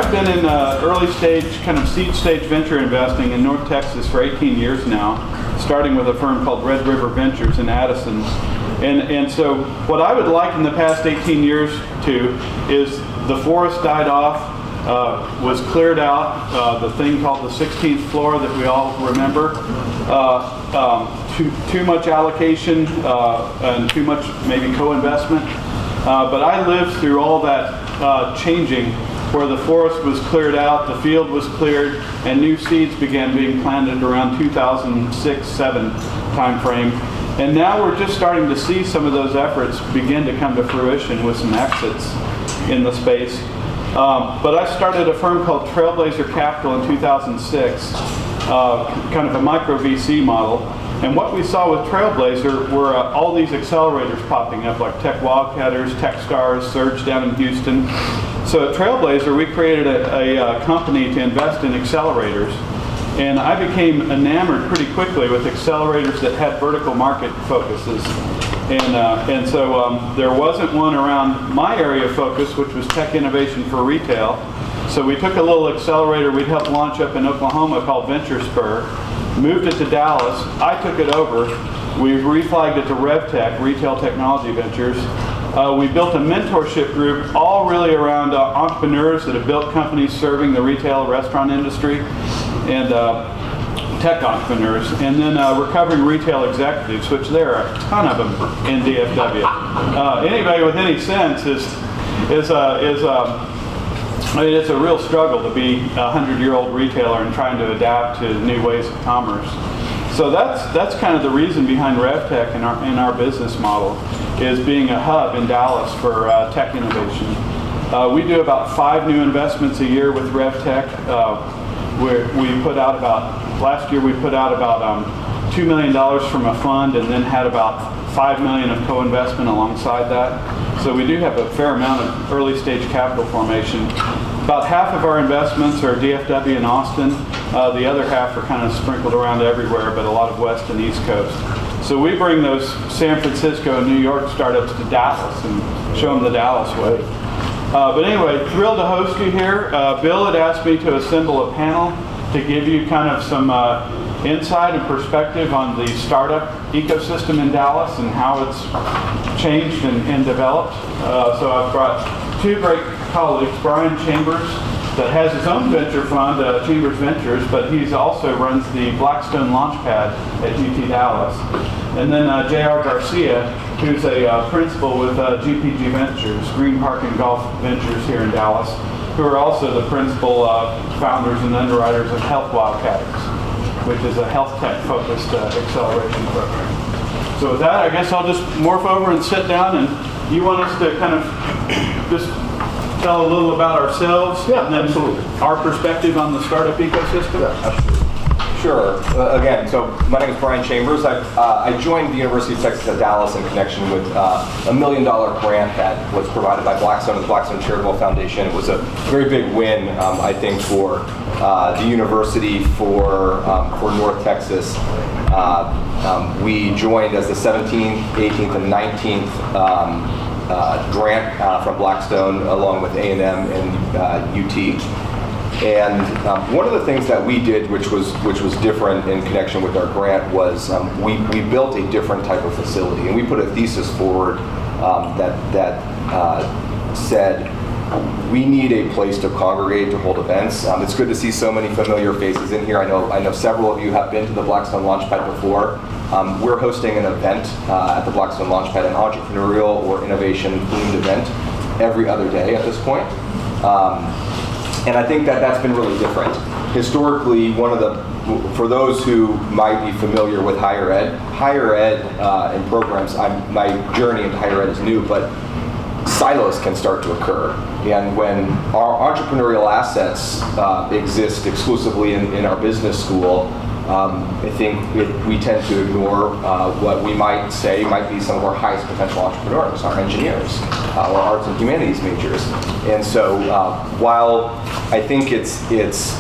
I've been in early stage, kind of seed stage venture investing in North Texas for 18 years now, starting with a firm called Red River Ventures in Addison. And so what I would liken the past 18 years to is the forest died off, was cleared out, the thing called the 16th floor that we all remember, too much allocation and too much maybe co-investment. But I lived through all that changing, where the forest was cleared out, the field was cleared, and new seeds began being planted around 2006-07 timeframe. And now we're just starting to see some of those efforts begin to come to fruition with some exits in the space. But I started a firm called Trailblazer Capital in 2006, kind of a micro VC model. And what we saw with Trailblazer were all these accelerators popping up, like Tech Wildcatters, Techstars, Surge down in Houston. So at Trailblazer, we created a company to invest in accelerators. And I became enamored pretty quickly with accelerators that had vertical market focuses. And so there wasn't one around my area of focus, which was tech innovation for retail. So we took a little accelerator we'd helped launch up in Oklahoma called Venture Spur, moved it to Dallas. I took it over. We reflagged it to REVTECH, Retail Technology Ventures. We built a mentorship group all really around entrepreneurs that have built companies serving the retail restaurant industry and tech entrepreneurs, and then recovering retail executives, which there are a ton of them in DFW. Anybody with any sense I mean, it's a real struggle to be a 100-year-old retailer and trying to adapt to new ways of commerce. So that's kind of the reason behind REVTECH in our business model, is being a hub in Dallas for tech innovation. We do about 5 new investments a year with REVTECH. We put out last year we put out about $2 million from a fund, and then had about $5 million of co-investment alongside that. So we do have a fair amount of early stage capital formation. About half of our investments are DFW and Austin. The other half are kind of sprinkled around everywhere, but a lot of West and East Coast. So we bring those San Francisco and New York startups to Dallas and show them the Dallas way. But anyway, thrilled to host you here. Bill had asked me to assemble a panel to give you kind of some insight and perspective on the startup ecosystem in Dallas and how it's changed and developed. So I've brought 2 great colleagues, Bryan Chambers, that has his own venture fund, Chambers Ventures, but he also runs the Blackstone LaunchPad at UT Dallas. And then J.R. Garcia, who's a principal with GPG Ventures, Green Park and Golf Ventures here in Dallas, who are also the principal founders and underwriters of Health Wildcatters, which is a health tech focused acceleration program. So with that, I guess I'll just morph over and sit down, and you want us to kind of just tell a little about ourselves, and then absolutely. Our perspective on the startup ecosystem? Yeah, absolutely. Sure. Again, so my name is Bryan Chambers. I joined the University of Texas at Dallas in connection with a $1 million grant that was provided by Blackstone and the Blackstone Charitable Foundation. It was a very big win, I think, for the university, for North Texas. We joined as the 17th, 18th, and 19th grant from Blackstone, along with A&M and UT. And one of the things that we did, which was different in connection with our grant, was we built a different type of facility, and we put a thesis forward that said we need a place to congregate, to hold events. It's good to see so many familiar faces in here. I know several of you have been to the Blackstone LaunchPad before. We're hosting an event at the Blackstone LaunchPad, an entrepreneurial or innovation-themed event every other day at this point. And I think that's been really different. Historically, for those who might be familiar with higher ed and programs, my journey into higher ed is new, but silos can start to occur. And when our entrepreneurial assets exist exclusively in our business school, I think we tend to ignore what we might say might be some of our highest potential entrepreneurs, our engineers, or arts and humanities majors. And so while I think it's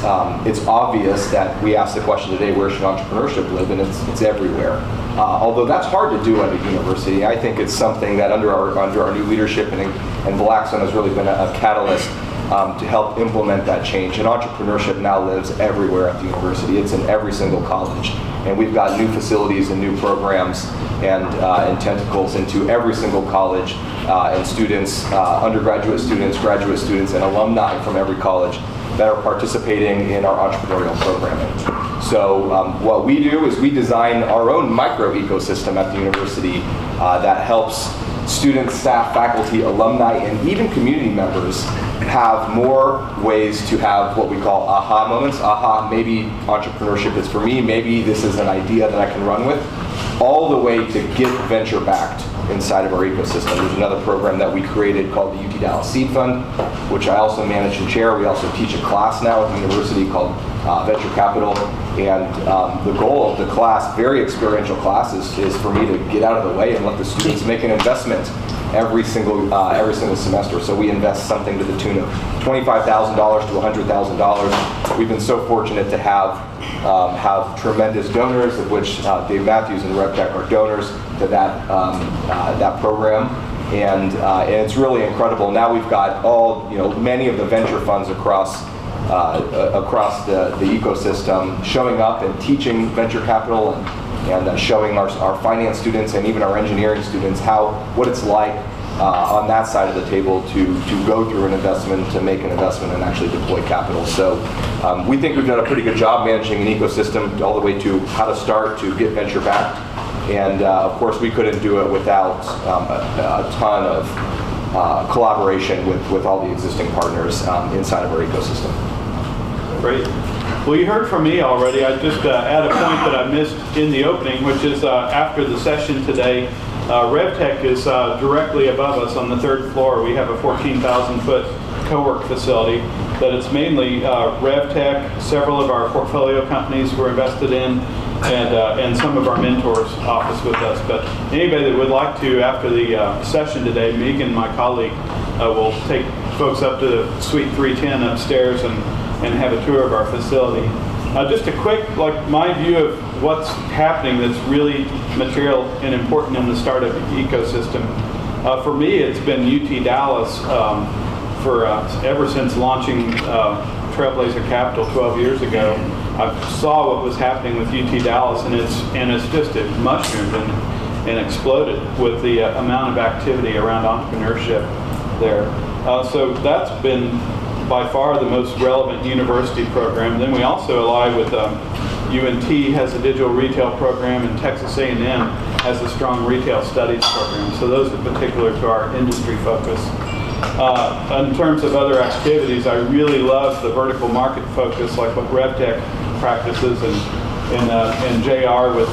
obvious that we ask the question today, where should entrepreneurship live? And it's everywhere. Although that's hard to do at a university, I think it's something that under our new leadership and Blackstone has really been a catalyst to help implement that change. And entrepreneurship now lives everywhere at the university. It's in every single college. And we've got new facilities and new programs and tentacles into every single college, and students, undergraduate students, graduate students, and alumni from every college that are participating in our entrepreneurial programming. So what we do is we design our own micro ecosystem at the university that helps students, staff, faculty, alumni, and even community members have more ways to have what we call aha moments. Aha, maybe entrepreneurship is for me, maybe this is an idea that I can run with, all the way to get venture backed inside of our ecosystem. There's another program that we created called the UT Dallas Seed Fund, which I also manage and chair. We also teach a class now at the university called Venture Capital. And the goal of the class, very experiential class, is for me to get out of the way and let the students make an investment every single semester. So we invest something to the tune of $25,000 to $100,000. We've been so fortunate to have tremendous donors, of which Dave Matthews and REVTECH are donors to that program, and it's really incredible. Now we've got many of the venture funds across the ecosystem showing up and teaching venture capital and showing our finance students and even our engineering students what it's like on that side of the table to go through an investment, to make an investment and actually deploy capital. So we think we've done a pretty good job managing an ecosystem all the way to how to start to get venture backed. And of course we couldn't do it without a ton of collaboration with all the existing partners inside of our ecosystem. Great. Well, you heard from me already. I just add a point that I missed in the opening, which is after the session today, REVTECH is directly above us on the third floor. We have a 14,000-foot co-work facility that it's mainly REVTECH, several of our portfolio companies we're invested in, and some of our mentors office with us. But anybody that would like to, after the session today, Megan, my colleague, will take folks up to Suite 310 upstairs and have a tour of our facility. Just a quick, my view of what's happening that's really material and important in the startup ecosystem. For me, it's been UT Dallas for ever since launching Trailblazer Capital 12 years ago. I saw what was happening with UT Dallas, and it's just mushroomed and exploded with the amount of activity around entrepreneurship there. So that's been by far the most relevant university program. Then we also ally with UNT has a digital retail program, and Texas A&M has a strong retail studies program. So those are particular to our industry focus. In terms of other activities, I really love the vertical market focus, like what REVTECH practices, and JR with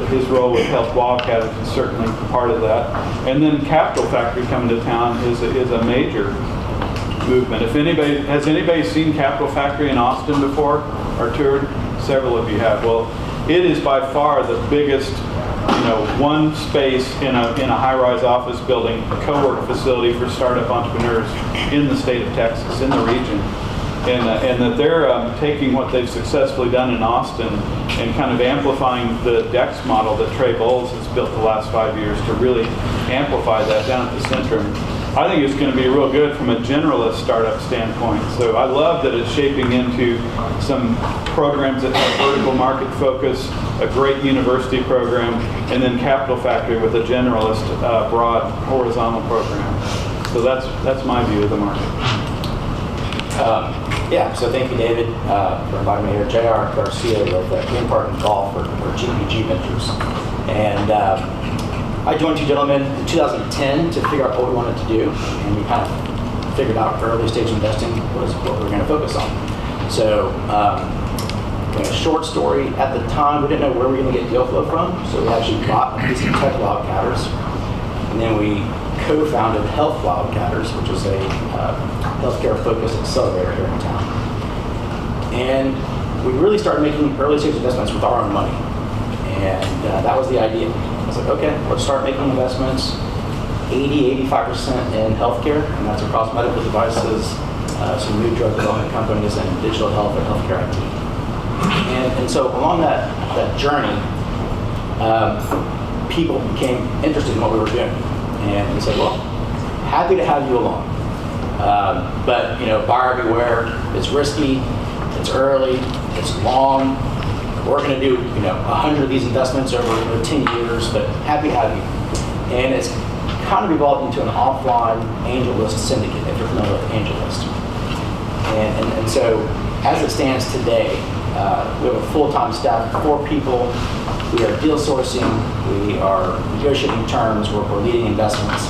his role with Health Wildcatters is certainly part of that. And then Capital Factory coming to town is a major movement. If has anybody seen Capital Factory in Austin before or toured? Several of you have. Well, it is by far the biggest, one space in a high-rise office building, a co-work facility for startup entrepreneurs in the state of Texas, in the region, and that they're taking what they've successfully done in Austin and kind of amplifying the DEX model that Trey Bowles has built the last 5 years to really amplify that down at the center. I think it's going to be real good from a generalist startup standpoint. So I love that it's shaping into some programs that have vertical market focus, a great university program, and then Capital Factory with a generalist, broad horizontal program. So that's my view of the market. So thank you, David, for inviting me here. JR Garcia with Green Park and Golf for GPG Ventures. And I joined two gentlemen in 2010 to figure out what we wanted to do, and we kind of figured out early stage investing was what we were going to focus on. So, a short story, at the time we didn't know where we were going to get deal flow from, so we actually bought a piece of tech Wildcatters, and then we co-founded Health Wildcatters, which is a healthcare-focused accelerator here in town. And we really started making early stage investments with our own money, and that was the idea. I was like, okay, let's start making investments, 80-85% in healthcare, and that's across medical devices, some new drug development companies, and digital health and healthcare IT. And so along that journey, people became interested in what we were doing. And we said, well, happy to have you along. But buyer beware. It's risky, it's early, it's long. We're going to do 100 of these investments over 10 years, but happy to have you. And it's kind of evolved into an offline angel list syndicate, if you're familiar with angel list. And so, as it stands today, we have a full-time staff of 4 people. We are deal sourcing, we are negotiating terms, we're leading investments,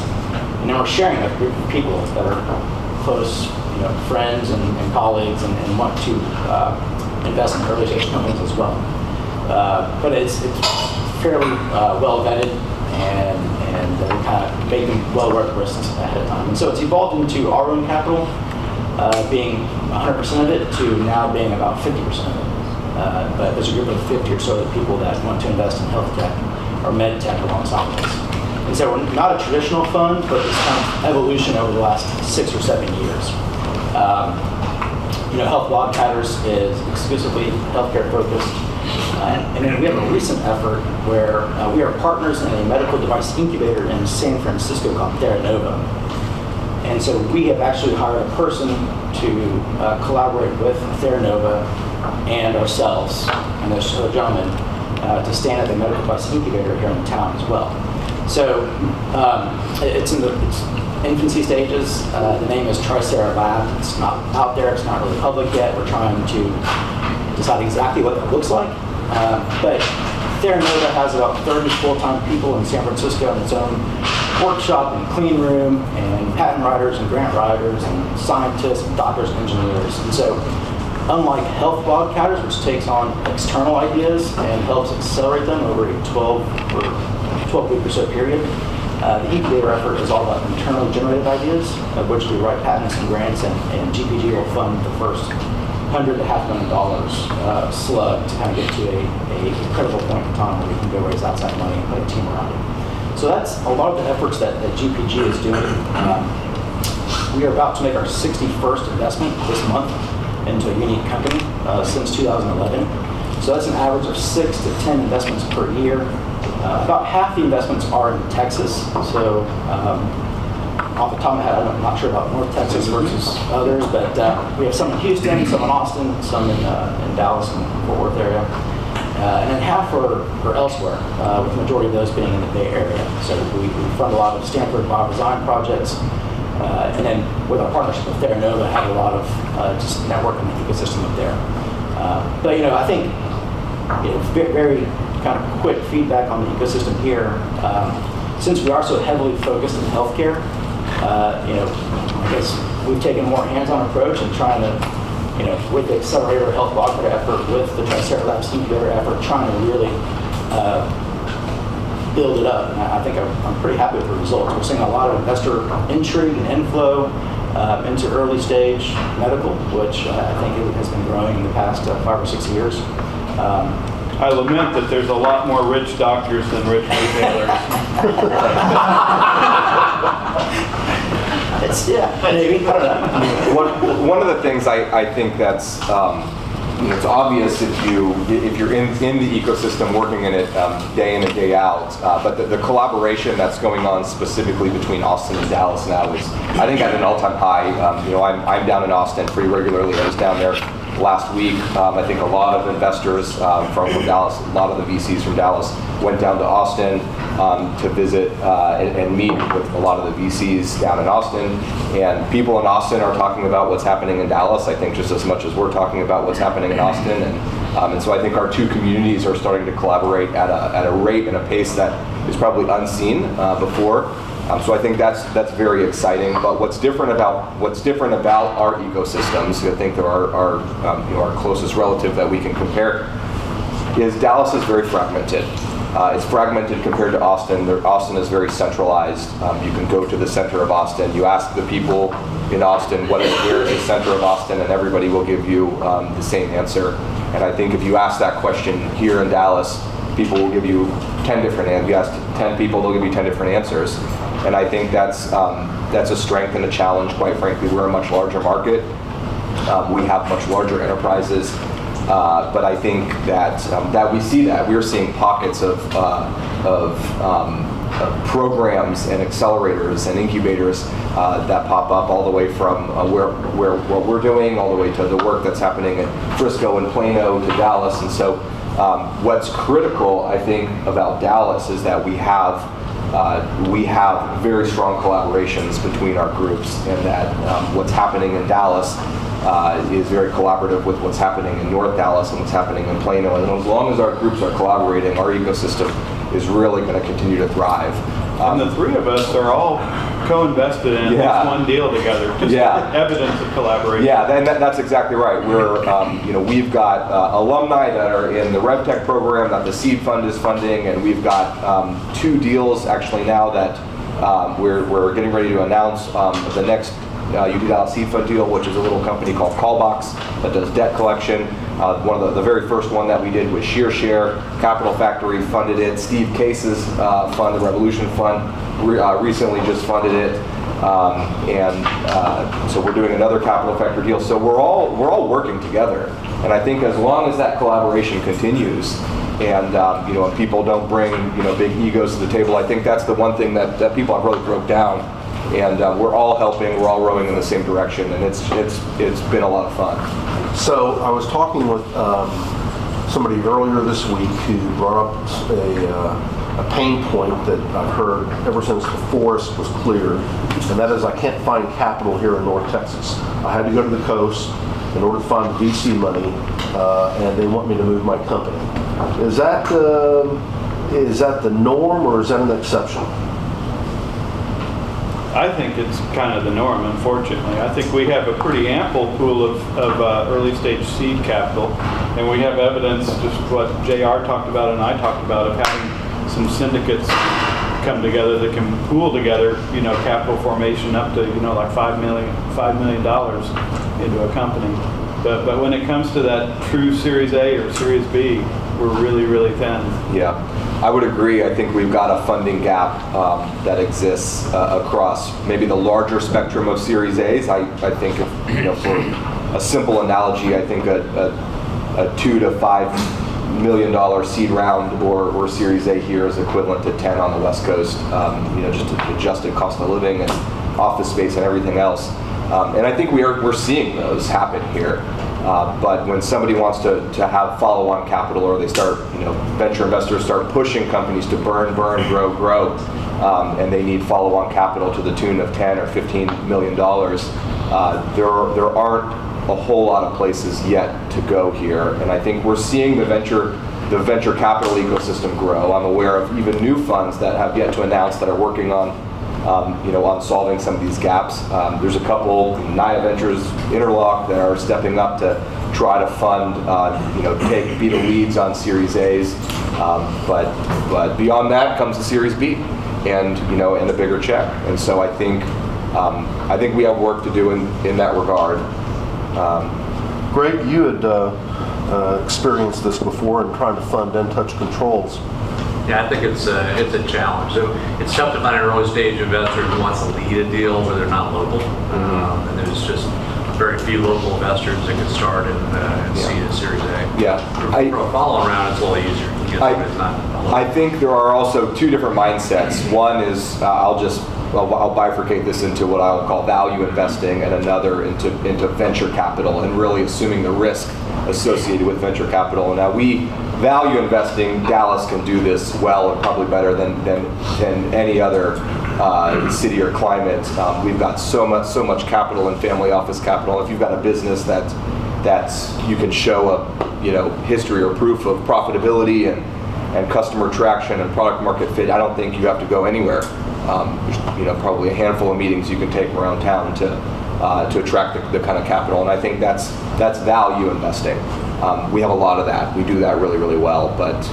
and then we're sharing a group of people that are close, friends and colleagues, and want to invest in early stage companies as well. But it's fairly well vetted, and we kind of make them well worth the risks ahead of time. And so it's evolved into our own capital, being 100% of it, to now being about 50% of it. But there's a group of 50 or so of people that want to invest in health tech or med tech alongside of us. And so we're not a traditional fund, but it's kind of evolution over the last 6 or 7 years. Health Wildcatters is exclusively healthcare focused. And then we have a recent effort where we are partners in a medical device incubator in San Francisco called Theranova. And so we have actually hired a person to collaborate with Theranova and ourselves, and there's a gentleman, to stand at the medical device incubator here in town as well. So it's in its infancy stages. The name is Tricera Lab. It's not out there. It's not really public yet. We're trying to decide exactly what that looks like. But Theranova has about 30 full-time people in San Francisco in its own workshop and clean room, and patent writers and grant writers and scientists and doctors and engineers. And so, unlike Health Wildcatters, which takes on external ideas and helps accelerate them over a 12-week or so period, the incubator effort is all about internally generated ideas, of which we write patents and grants, and GPG will fund the first $100 to $500,000 slug to kind of get to a critical point in time where we can go raise outside money and put a team around it. So that's a lot of the efforts that GPG is doing. We are about to make our 61st investment this month into a unique company since 2011. So that's an average of 6 to 10 investments per year. About half the investments are in Texas. So off the top of my head, I'm not sure about North Texas versus others, but we have some in Houston, some in Austin, some in Dallas and Fort Worth area. And then half are elsewhere, with the majority of those being in the Bay Area. So we fund a lot of Stanford bio-design projects. And then with our partnership with Theranova, have a lot of just networking the ecosystem up there. But I think very kind of quick feedback on the ecosystem here. Since we are so heavily focused in healthcare, I guess we've taken a more hands-on approach and trying to, with the accelerator health Wildcatter effort, with the Tricera Labs incubator effort, trying to really build it up. And I think I'm pretty happy with the results. We're seeing a lot of investor intrigue and inflow into early stage medical, which I think has been growing in the past 5 or 6 years. I lament that there's a lot more rich doctors than rich retailers. Maybe, I don't know. One of the things I think that's it's obvious if you're in the ecosystem, working in it day in and day out, but the collaboration that's going on specifically between Austin and Dallas now is, I think, at an all-time high. I'm down in Austin pretty regularly. I was down there last week. I think a lot of investors from Dallas, a lot of the VCs from Dallas went down to Austin to visit and meet with a lot of the VCs down in Austin. And people in Austin are talking about what's happening in Dallas, I think, just as much as we're talking about what's happening in Austin. And so I think our two communities are starting to collaborate at a rate and a pace that is probably unseen before. So I think that's very exciting. But what's different about our ecosystems, I think our closest relative that we can compare, is Dallas is very fragmented. It's fragmented compared to Austin. Austin is very centralized. You can go to the center of Austin. You ask the people in Austin, where is the center of Austin, and everybody will give you the same answer. And I think if you ask that question here in Dallas, people will give you 10 different answers. You ask 10 people, they'll give you 10 different answers. And I think that's a strength and a challenge, quite frankly. We're a much larger market. We have much larger enterprises. But I think that that we see that we're seeing pockets of programs and accelerators and incubators that pop up all the way from what we're doing all the way to the work that's happening in Frisco and Plano to Dallas. And so what's critical, I think, about Dallas is that we have very strong collaborations between our groups, and that what's happening in Dallas is very collaborative with what's happening in North Dallas and what's happening in Plano. And as long as our groups are collaborating, our ecosystem is really going to continue to thrive. And the three of us are all co-invested in this one deal together. Just evidence of collaboration. Yeah, that's exactly right. We're, we've got alumni that are in the REVTECH program that the seed fund is funding, and we've got 2 deals actually now that we're getting ready to announce. The next UT Dallas seed fund deal, which is a little company called Callbox that does debt collection. One of the very first one that we did was Share. Capital Factory funded it. Steve Case's fund, the Revolution Fund, recently just funded it. So we're doing another Capital Factory deal. So we're all working together. And I think as long as that collaboration continues, and and people don't bring big egos to the table, I think that's the one thing that people have really broke down. And we're all helping, we're all rowing in the same direction, and it's been a lot of fun. So I was talking with somebody earlier this week who brought up a pain point that I've heard ever since the forest was cleared, and that is I can't find capital here in North Texas. I had to go to the coast in order to find VC money, and they want me to move my company. Is that the norm, or is that an exception? I think it's kind of the norm, unfortunately. I think we have a pretty ample pool of early stage seed capital, and we have evidence, just what JR talked about and I talked about, of having some syndicates come together that can pool together, capital formation up to, like $5 million into a company. But when it comes to that true Series A or Series B, we're really, really thin. Yeah, I would agree. I think we've got a funding gap that exists across maybe the larger spectrum of Series A's. I think, for a simple analogy, I think a $2 to $5 million seed round or Series A here is equivalent to 10 on the West Coast. Just adjusted cost of living and office space and everything else. And I think we're seeing those happen here. But when somebody wants to have follow-on capital, or they start, venture investors start pushing companies to burn, grow, and they need follow-on capital to the tune of $10 or $15 million, there aren't a whole lot of places yet to go here. And I think we're seeing the venture capital ecosystem grow. I'm aware of even new funds that have yet to announce that are working on solving some of these gaps. There's a couple, Naya Ventures, Interlock, that are stepping up to try to fund, be the leads on Series A's. But beyond that comes the Series B, and a bigger check. And so I think we have work to do in that regard. Greg, you had experienced this before in trying to fund InTouch Controls. Yeah, I think it's a challenge. So it's tough to find an early stage investor who wants to lead a deal where they're not local, and there's just very few local investors that can start and see a Series A. Yeah, for a follow around, it's a little easier. I think there are also 2 different mindsets. One is I'll bifurcate this into what I'll call value investing, and another into venture capital, and really assuming the risk associated with venture capital. Now, value investing, Dallas can do this well, and probably better than any other city or climate. We've got so much capital and family office capital. If you've got a business that's you can show a history or proof of profitability and customer traction and product market fit, I don't think you have to go anywhere. There's probably a handful of meetings you can take around town to attract the kind of capital, and I think that's value investing. We have a lot of that. We do that really, really well. But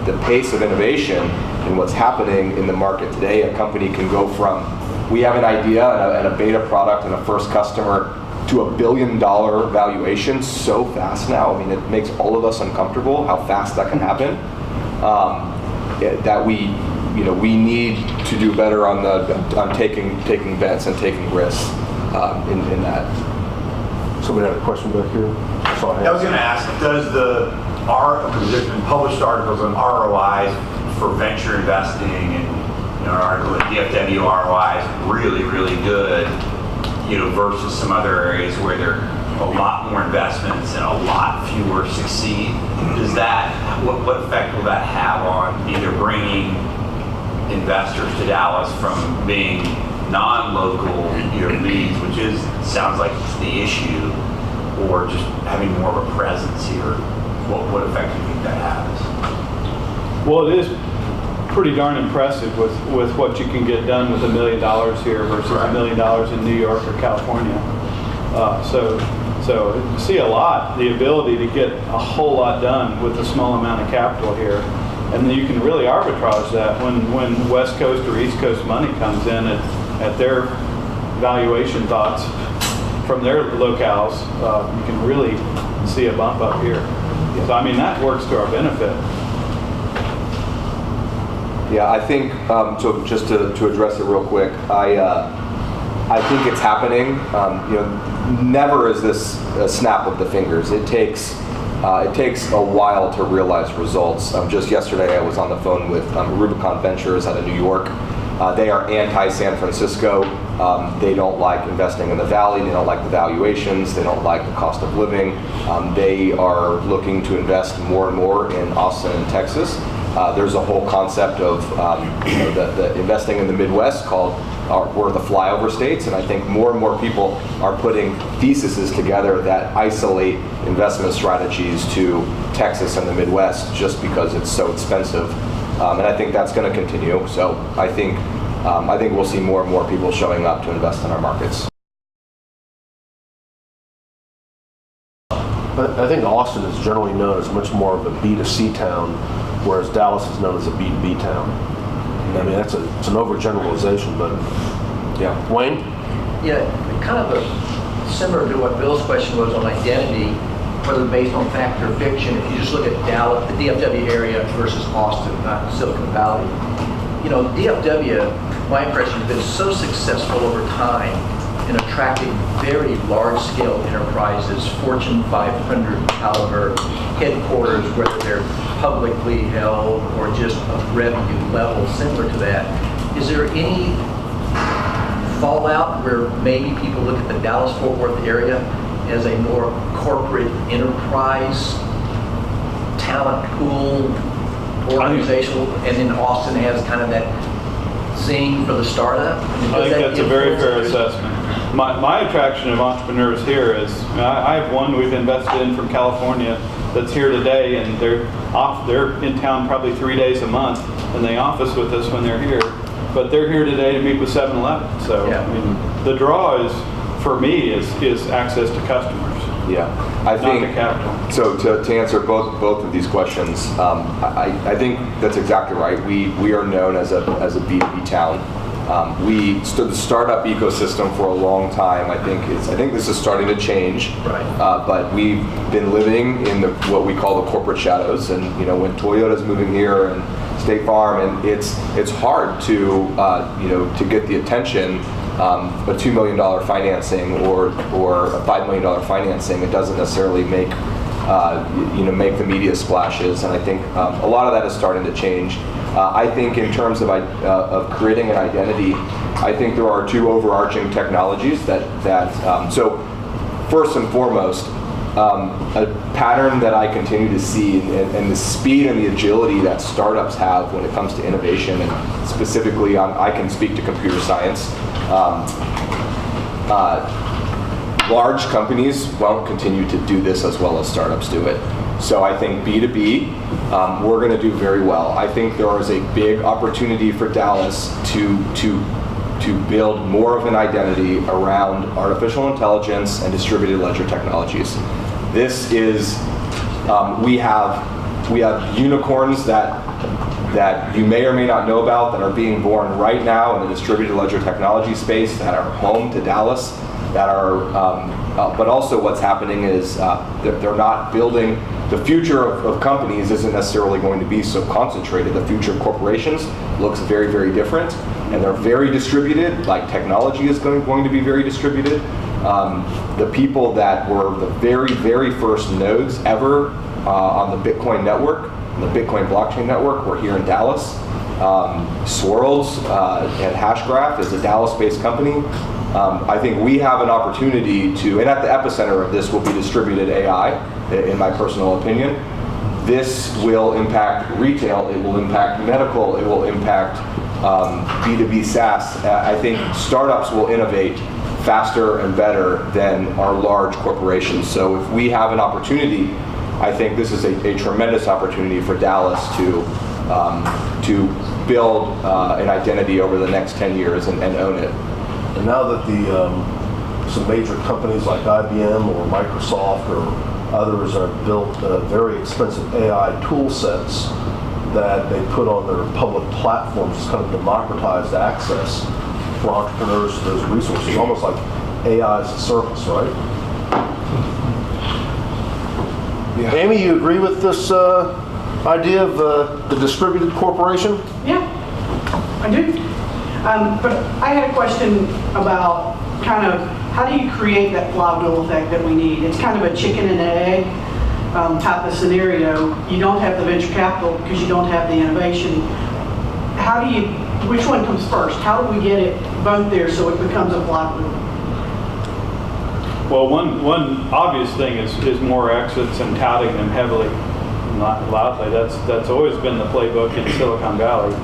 the pace of innovation and what's happening in the market today, a company can go from we have an idea and a beta product and a first customer to $1 billion valuation so fast now. I mean, it makes all of us uncomfortable how fast that can happen. That we need to do better on taking bets and taking risks in that. Somebody had a question back here. Go ahead. I was going to ask, does there's been published articles on ROIs for venture investing, and an article that DFW ROI is really, really good, versus some other areas where there are a lot more investments and a lot fewer succeed. Does what effect will that have on either bringing investors to Dallas from being non-local leads, which sounds like it's the issue, or just having more of a presence here? What effect do you think that has? Well, it is pretty darn impressive with what you can get done with $1 million here versus $1 million in New York or California. So you see a lot, the ability to get a whole lot done with a small amount of capital here. And then you can really arbitrage that when West Coast or East Coast money comes in at their valuation thoughts from their locales, you can really see a bump up here. So I mean, that works to our benefit. Yeah, I think, so just to address it real quick, I think it's happening. Never is this a snap of the fingers. It takes a while to realize results. Just yesterday I was on the phone with Rubicon Ventures out of New York. They are anti-San Francisco. They don't like investing in the Valley. They don't like the valuations. They don't like the cost of living. They are looking to invest more and more in Austin and Texas. There's a whole concept of the investing in the Midwest called we're the flyover states, and I think more and more people are putting theses together that isolate investment strategies to Texas and the Midwest just because it's so expensive, and I think that's going to continue. So I think we'll see more and more people showing up to invest in our markets. I think Austin is generally known as much more of a B2C town, whereas Dallas is known as a B2B town. I mean, it's an overgeneralization, but yeah. Wayne? Yeah, kind of similar to what Bill's question was on identity, whether based on fact or fiction. If you just look at Dallas, the DFW area versus Austin, not Silicon Valley. DFW, my impression, has been so successful over time in attracting very large-scale enterprises, Fortune 500 caliber headquarters, whether they're publicly held or just a revenue level similar to that. Is there any fallout where maybe people look at the Dallas-Fort Worth area as a more corporate enterprise talent pool organizational, and then Austin has kind of that zing for the startup? I think that's a very fair assessment. My attraction of entrepreneurs here is, I have one we've invested in from California that's here today, and they're in town probably 3 days a month, and they office with us when they're here, but they're here today to meet with 7-Eleven. So yeah. I mean, the draw is, for me, is access to customers. Yeah, I think, not the capital. So to answer both of these questions, I think that's exactly right. We are known as a B2B town. We stood the startup ecosystem for a long time. I think this is starting to change. Right. But we've been living in what we call the corporate shadows. And when Toyota's moving here and State Farm, and it's hard to get the attention. A $2 million financing or a $5 million financing, it doesn't necessarily make the media splashes, and I think a lot of that is starting to change. I think in terms of creating an identity, I think there are two overarching technologies so first and foremost, a pattern that I continue to see, and the speed and the agility that startups have when it comes to innovation, and specifically I can speak to computer science. Large companies won't continue to do this as well as startups do it. So I think B2B, we're going to do very well. I think there is a big opportunity for Dallas to build more of an identity around artificial intelligence and distributed ledger technologies. This is, we have unicorns that you may or may not know about that are being born right now in the distributed ledger technology space that are home to Dallas, that are, but also what's happening is they're not building, the future of companies isn't necessarily going to be so concentrated. The future of corporations looks very, very different, and they're very distributed, like technology is going to be very distributed. The people that were the very, very first nodes ever on the Bitcoin network, the Bitcoin blockchain network, were here in Dallas. Swirlds and Hashgraph is a Dallas-based company. I think we have an opportunity to, and at the epicenter of this will be distributed AI, in my personal opinion. This will impact retail, it will impact medical, it will impact B2B SaaS. I think startups will innovate faster and better than our large corporations. So if we have an opportunity, I think this is a tremendous opportunity for Dallas to build an identity over the next 10 years and own it. And now that some major companies like IBM or Microsoft or others have built very expensive AI tool sets that they put on their public platforms, it's kind of democratized access for entrepreneurs to those resources, almost like AI as a service, right? Yeah. Amy, you agree with this idea of the distributed corporation? Yeah, I do. But I had a question about kind of how do you create that flywheel effect that we need? It's kind of a chicken and egg type of scenario. You don't have the venture capital because you don't have the innovation. How do you, which one comes first? How do we get it both there so it becomes a flywheel? Well, one obvious thing is more exits and touting them heavily, not loudly. That's always been the playbook in Silicon Valley.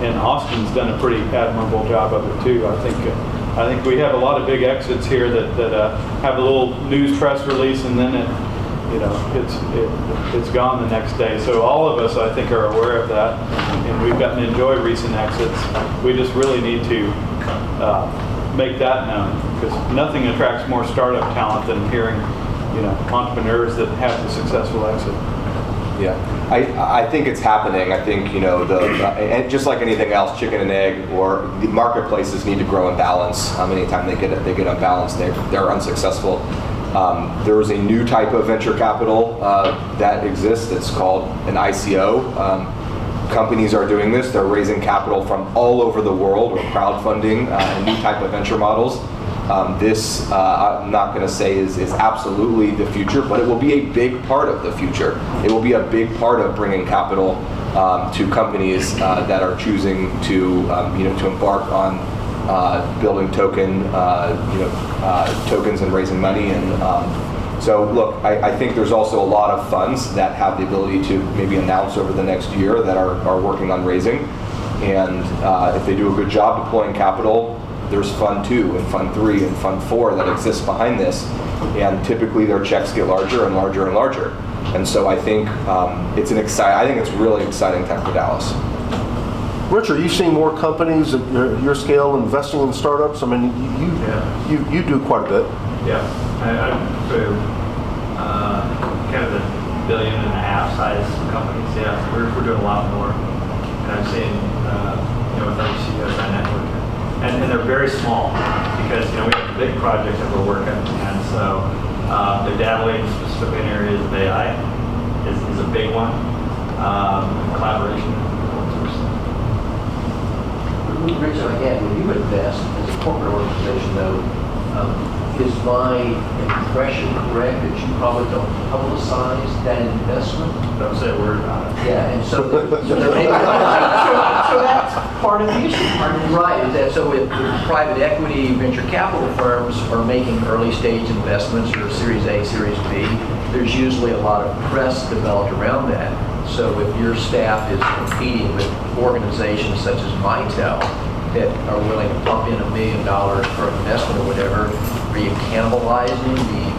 And Austin's done a pretty admirable job of it too. I think we have a lot of big exits here that have a little news press release and then it's gone the next day. So all of us, I think, are aware of that, and we've gotten to enjoy recent exits. We just really need to make that known, because nothing attracts more startup talent than hearing, entrepreneurs that have the successful exit. Yeah, I think it's happening. I think, and just like anything else, chicken and egg, or the marketplaces need to grow in balance. Anytime they get unbalanced, they're unsuccessful. There is a new type of venture capital that exists. It's called an ICO. Companies are doing this. They're raising capital from all over the world, or crowdfunding, a new type of venture models. This, I'm not going to say is absolutely the future, but it will be a big part of the future. It will be a big part of bringing capital to companies that are choosing to embark on building tokens and raising money. And so, look, I think there's also a lot of funds that have the ability to maybe announce over the next year that are working on raising. And if they do a good job deploying capital, there's Fund 2 and Fund 3 and Fund 4 that exists behind this, and typically their checks get larger and larger and larger. And so I think it's really exciting time for Dallas. Rich, are you seeing more companies at your scale investing in startups? I mean, you do quite a bit. Yeah, I'm through kind of the $1.5 billion size companies. Yeah, we're doing a lot more, and I'm seeing with other CEOs I network. And they're very small because we have big projects that we're working, and so they're dabbling specifically in areas of AI is a big one. Collaboration. Richard, again, when you invest as a corporate organization, though, is my impression correct that you probably don't publicize that investment? Don't say a word about it. Yeah, and so So that's part of the issue. Right, is that so with private equity venture capital firms are making early stage investments or Series A, Series B, there's usually a lot of press developed around that. So if your staff is competing with organizations such as Mitel that are willing to pump in $1 million for investment or whatever, are you cannibalizing the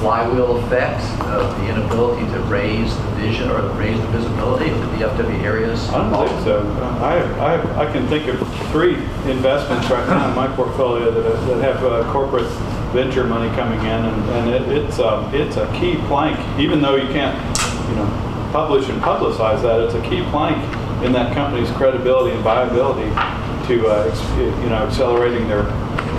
flywheel effect of the inability to raise the vision or raise the visibility of the DFW areas? I don't think so. I can think of 3 investments right now in my portfolio that have corporate venture money coming in, and it's a key plank. Even though you can't publish and publicize that, it's a key plank in that company's credibility and viability to accelerating their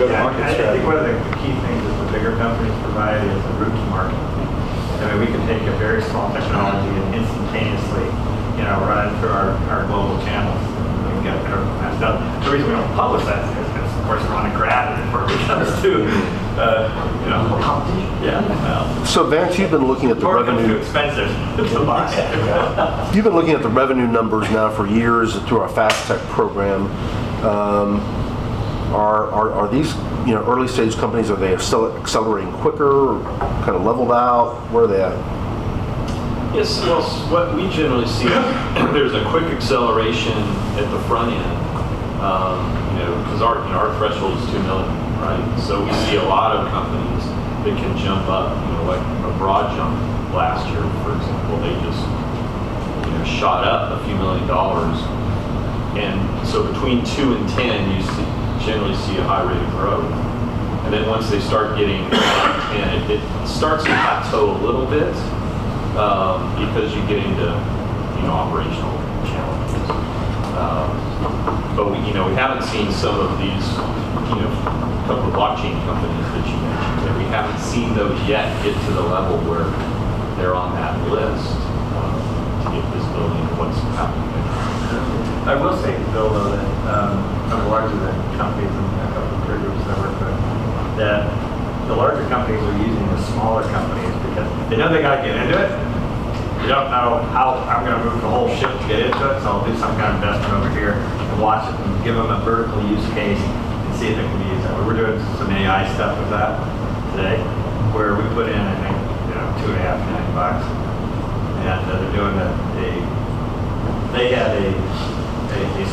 go-to-market I strategy. think one of the key things that the bigger companies provide is a route to market. I mean, we can take a very small technology and instantaneously, run it through our global channels and get it passed out. The reason we don't publish that is because, of course, want to grab it before it becomes too, yeah. Well, So Vance, you've been looking at the before it becomes too revenue. expensive to buy. You've been looking at the revenue numbers now for years through our Fast Tech program. Are these early stage companies? Are they still accelerating quicker? Or kind of leveled out? Where are they at? Yes, well, what we generally see, there's a quick acceleration at the front end, because our threshold is 2 million, right? So we see a lot of companies that can jump up, like a broad jump last year, for example. They just, shot up a few $1 million. And so between 2 and 10, you generally see a high rate of growth. And then once they start getting above 10, it starts to plateau a little bit. Because you get into, operational challenges. But we haven't seen some of these, a couple of blockchain companies that you mentioned, and we haven't seen those yet get to the level where they're on that list to get visibility into what's happening. I will say, Bill, though, that some larger than companies and a couple of peer groups that I work with, that the larger companies are using the smaller companies because they know they got to get into it. You don't know how I'm going to move the whole ship to get into it, so I'll do some kind of investment over here and watch it and give them a vertical use case and see if it can be used that way. We're doing some AI stuff with that today, where we put in, I think, $2.5 million, and they're doing they had a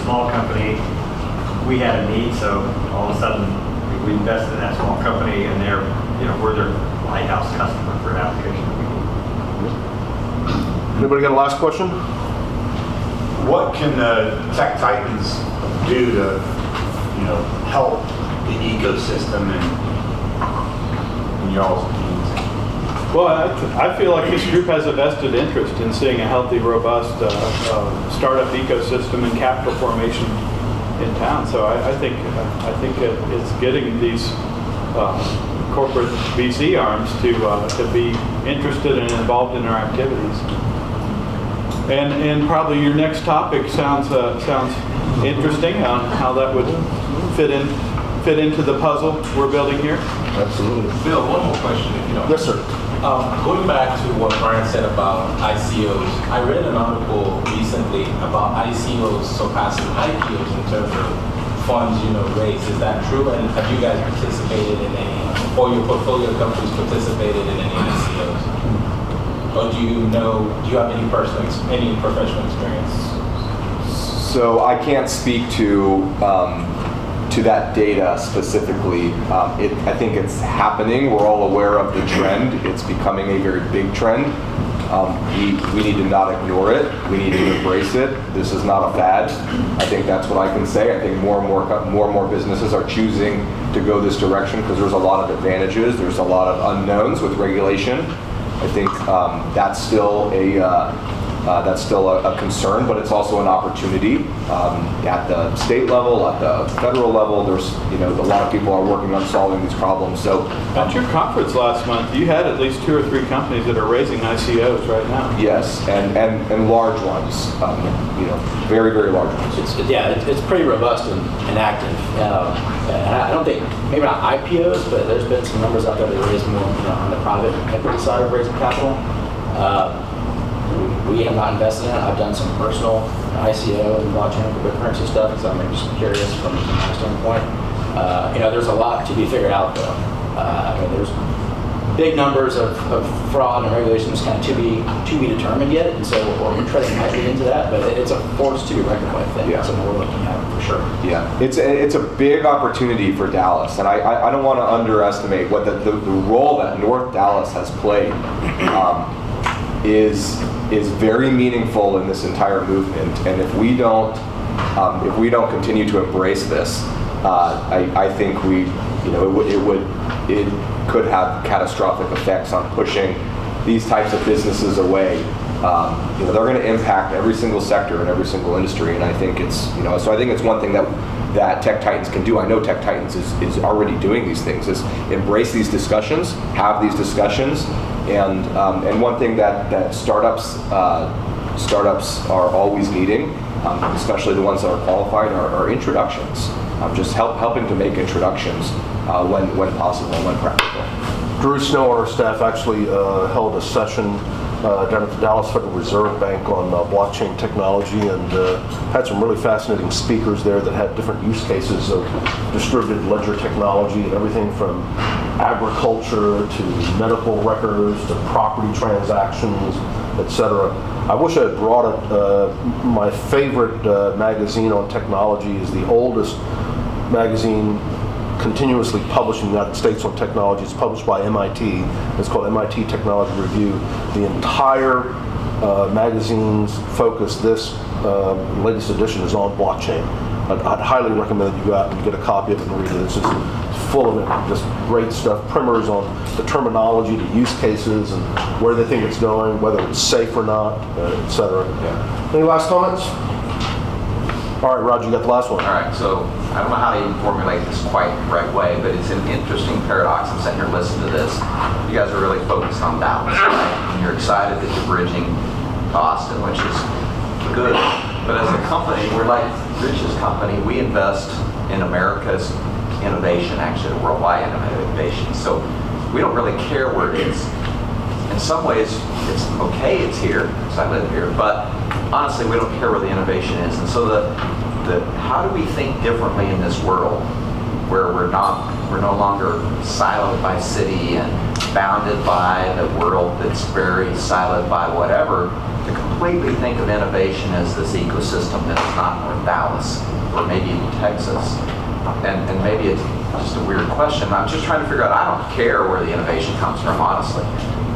small company. We had a need, so all of a sudden we invested in that small company, and we're their lighthouse customer for an application that we need. Anybody got a last question? What can the tech titans do to, help the ecosystem and y'all's teams? Well, I feel like this group has a vested interest in seeing a healthy, robust startup ecosystem and capital formation in town. So I think it's getting these corporate VC arms to be interested and involved in our activities. And probably your next topic sounds interesting on how that would fit into the puzzle we're building here. Absolutely. Bill, one more question, if you don't. Yes, sir. Going back to what Brian said about ICOs, I read an article recently about ICOs surpassing IPOs in terms of funds, raised. Is that true? And have you guys participated in any, or your portfolio companies participated in any ICOs? Or do you have any professional experience? So I can't speak to that data specifically. I think it's happening. We're all aware of the trend. It's becoming a very big trend. We need to not ignore it. We need to embrace it. This is not a fad. I think that's what I can say. I think more and more businesses are choosing to go this direction because there's a lot of advantages. There's a lot of unknowns with regulation. I think that's still a concern, but it's also an opportunity at the state level, at the federal level. There's a lot of people are working on solving these problems. So at your conference last month, you had at least 2 or 3 companies that are raising ICOs right now. yes, and large ones, very, very large ones. It's pretty robust and active. And I don't think, maybe not IPOs, but there's been some numbers out there that raise more on the private equity side of raising capital. We have not invested in it. I've done some personal ICO and blockchain and cryptocurrency stuff, so I'm just curious from my standpoint. There's a lot to be figured out, though. There's big numbers of fraud and regulations kind of to be determined yet, and so we're treading lightly into that, but it's a force to be reckoned with. I think that's what we're looking at for sure. Yeah, it's a big opportunity for Dallas, and I don't want to underestimate what the role that North Dallas has played is very meaningful in this entire movement. And if we don't continue to embrace this, I think it could have catastrophic effects on pushing these types of businesses away. They're going to impact every single sector and every single industry, and I think it's so I think it's one thing that Tech Titans can do. I know Tech Titans is already doing these things, is embrace these discussions, have these discussions, and one thing that startups are always needing especially the ones that are qualified, are introductions. Just helping to make introductions when possible and when practical. Drew Snow on our staff actually held a session down at the Dallas Federal Reserve Bank on blockchain technology, and had some really fascinating speakers there that had different use cases of distributed ledger technology, everything from agriculture to medical records to property transactions, etc. I wish I had brought it. My favorite magazine on technology is the oldest magazine continuously published in the United States on technology. It's published by MIT. It's called MIT Technology Review. The entire magazine's focus, this latest edition, is on blockchain. I'd highly recommend that you go out and get a copy of it and read it. It's just full of it, just great stuff. Primers on the terminology, the use cases, and where they think it's going, whether it's safe or not, etc. Yeah. Any last comments? All right, Roger, you got the last one. All right, so I don't know how to even formulate this quite the right way, but it's an interesting paradox. I'm sitting here listening to this. You guys are really focused on Dallas, right? And you're excited that you're bridging to Austin, which is good. But as a company, we're like Rich's company. We invest in America's innovation, actually worldwide innovation. So we don't really care where it is. In some ways, it's okay it's here, because I live here, but honestly, we don't care where the innovation is. And so how do we think differently in this world where we're no longer siloed by city and bounded by the world that's very siloed by whatever, to completely think of innovation as this ecosystem that is not North Dallas or maybe even Texas. And maybe it's just a weird question. I'm just trying to figure out, I don't care where the innovation comes from, honestly.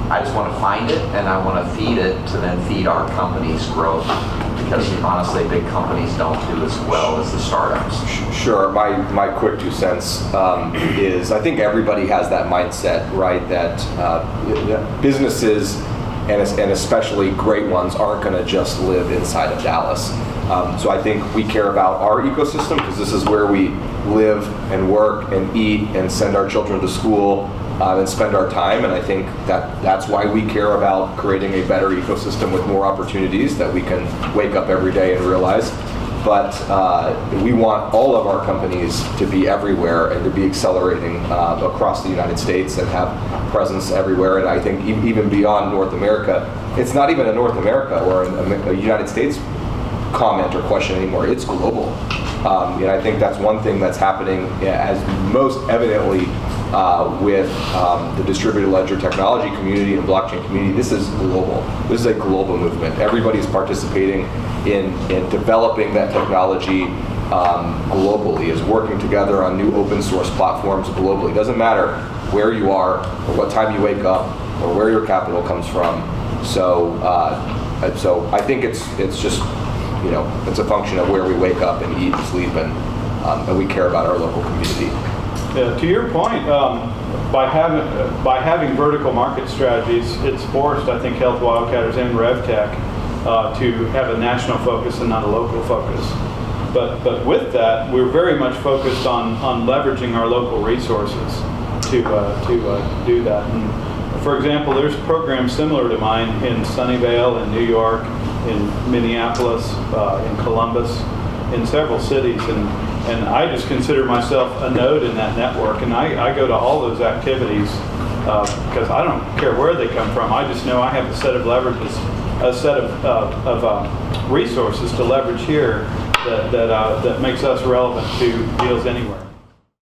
I just want to find it, and I want to feed it to then feed our company's growth, because honestly, big companies don't do as well as the startups. Sure. My quick 2 cents is I think everybody has that mindset, right? That businesses, and especially great ones, aren't going to just live inside of Dallas. So I think we care about our ecosystem because this is where we live and work and eat and send our children to school and spend our time. And I think that's why we care about creating a better ecosystem with more opportunities that we can wake up every day and realize. But we want all of our companies to be everywhere and to be accelerating across the United States and have presence everywhere. And I think even beyond North America, it's not even a North America or a United States comment or question anymore. It's global. And I think that's one thing that's happening as most evidently with the distributed ledger technology community and blockchain community. This is global. This is a global movement. Everybody's participating in developing that technology globally, is working together on new open source platforms globally. It doesn't matter where you are or what time you wake up or where your capital comes from. So I think it's just, it's a function of where we wake up and eat and sleep, and we care about our local community. Yeah, to your point, by having vertical market strategies, it's forced, I think, Health Wildcatters and REVTECH to have a national focus and not a local focus. But with that, we're very much focused on leveraging our local resources to do that. And for example, there's programs similar to mine in Sunnyvale, in New York, in Minneapolis, in Columbus, in several cities, and I just consider myself a node in that network, and I go to all those activities because I don't care where they come from. I just know I have a set of resources to leverage here that makes us relevant to deals anywhere.